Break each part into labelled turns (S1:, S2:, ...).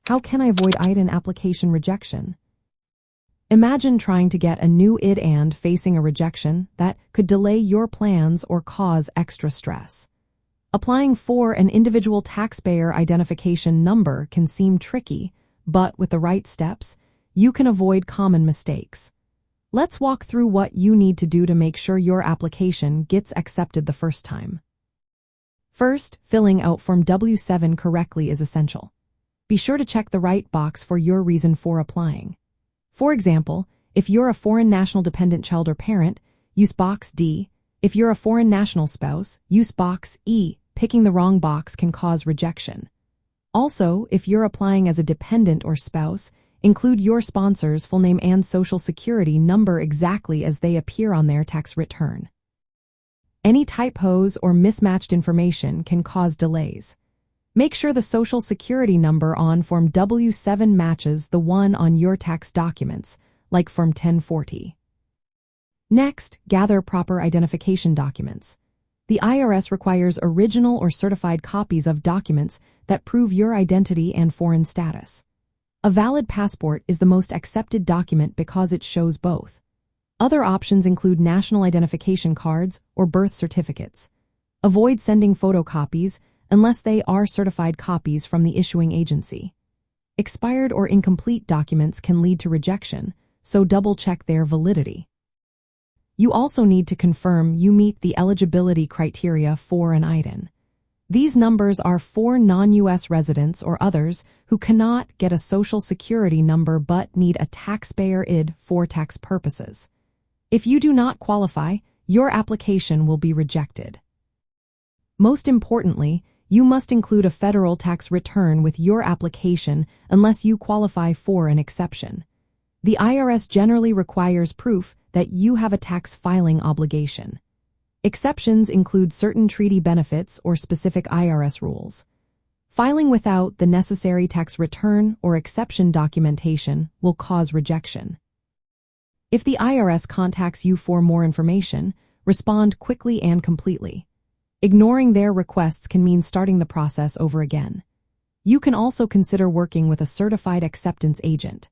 S1: How can I avoid ITIN application rejection? Imagine trying to get a new ITIN and facing a rejection that could delay your plans or cause extra stress. Applying for an individual taxpayer identification number can seem tricky, but with the right steps, you can avoid common mistakes. Let's walk through what you need to do to make sure your application gets accepted the first time. First, filling out Form W-7 correctly is essential. Be sure to check the right box for your reason for applying. For example, if you're a foreign national dependent child or parent, use box D. If you're a foreign national spouse, use box E. Picking the wrong box can cause rejection. Also, if you're applying as a dependent or spouse, include your sponsor's full name and social security number exactly as they appear on their tax return. Any typos or mismatched information can cause delays. Make sure the social security number on Form W-7 matches the one on your tax documents, like Form 1040. Next, gather proper identification documents. The IRS requires original or certified copies of documents that prove your identity and foreign status. A valid passport is the most accepted document because it shows both. Other options include national identification cards or birth certificates. Avoid sending photocopies unless they are certified copies from the issuing agency. Expired or incomplete documents can lead to rejection, so double-check their validity. You also need to confirm you meet the eligibility criteria for an ITIN. These numbers are for non-U.S. residents or others who cannot get a social security number but need a taxpayer ID for tax purposes. If you do not qualify, your application will be rejected. Most importantly, you must include a federal tax return with your application unless you qualify for an exception. The IRS generally requires proof that you have a tax filing obligation. Exceptions include certain treaty benefits or specific IRS rules. Filing without the necessary tax return or exception documentation will cause rejection. If the IRS contacts you for more information, respond quickly and completely. Ignoring their requests can mean starting the process over again. You can also consider working with a certified acceptance agent.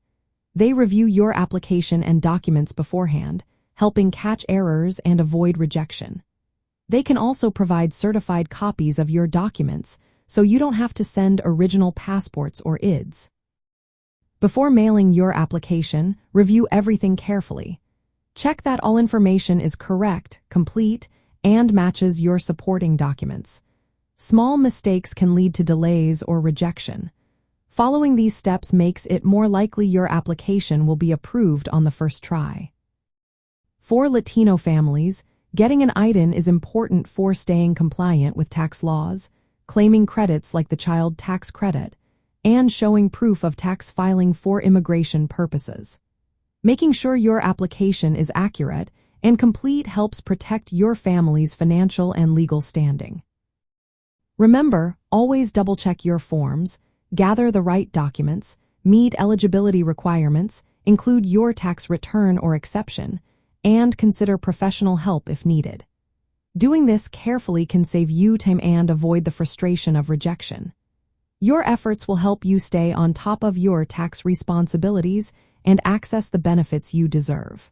S1: They review your application and documents beforehand, helping catch errors and avoid rejection. They can also provide certified copies of your documents, so you don't have to send original passports or IDs. Before mailing your application, review everything carefully. Check that all information is correct, complete, and matches your supporting documents. Small mistakes can lead to delays or rejection. Following these steps makes it more likely your application will be approved on the first try. For Latino families, getting an ITIN is important for staying compliant with tax laws, claiming credits like the child tax credit, and showing proof of tax filing for immigration purposes. Making sure your application is accurate and complete helps protect your family's financial and legal standing. Remember, always double-check your forms, gather the right documents, meet eligibility requirements, include your tax return or exception, and consider professional help if needed. Doing this carefully can save you time and avoid the frustration of rejection. Your efforts will help you stay on top of your tax responsibilities and access the benefits you deserve.